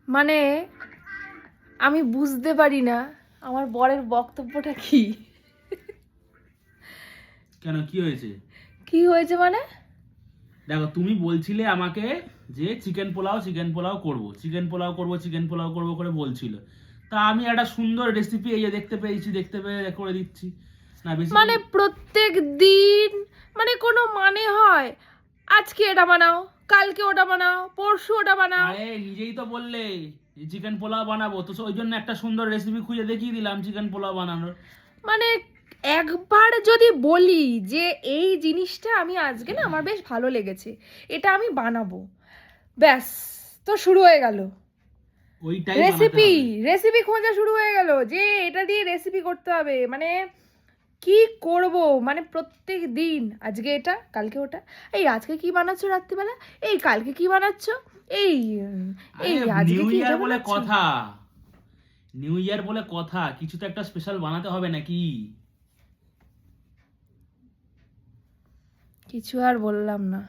মানে আমি বুঝতে পারি না আমার বরের বক্তব্যটা কি। কেন, কি হয়েছে? কি হয়েছে মানে? দেখো, তুমি বলছিলে আমাকে যে চিকেন পোলাও করবো, চিকেন পোলাও করবো করে বলছিল। তা আমি একটা সুন্দর রেসিপি এই যে দেখতে পেয়ে করে দিচ্ছি না বেশি। মানে প্রত্যেক দিন মানে কোনো মানে হয়? আজকে এটা বানাও, কালকে ওটা বানাও, পরশু ওটা বানাও। আরে নিজেই তো বললে চিকেন পোলাও বানাবো, তো ওই জন্য একটা সুন্দর রেসিপি খুঁজে দেখিয়ে দিলাম চিকেন পোলাও বানানোর। মানে একবার যদি বলি যে এই জিনিসটা আমি আজকে না আমার বেশ ভালো লেগেছে, এটা আমি বানাবো, ব্যাস, তো শুরু হয়ে গেল ওইটাই বানাতে রেসিপি। হবে। রেসিপি খোঁজা শুরু হয়ে গেল যে এটা দিয়ে রেসিপি করতে হবে। মানে কি করব, মানে প্রত্যেক দিন আজকে এটা কালকে ওটা। এই আজকে কি বানাচ্ছো রাত্রিবেলা, এই কালকে কি বানাচ্ছো, এই আরে এই আজকে নিউ কি ইয়ার এটা বলে বানাচ্ছো। কথা, নিউ ইয়ার বলে কথা, কিছু তো একটা স্পেশাল বানাতে হবে নাকি? কিছু আর বললাম না।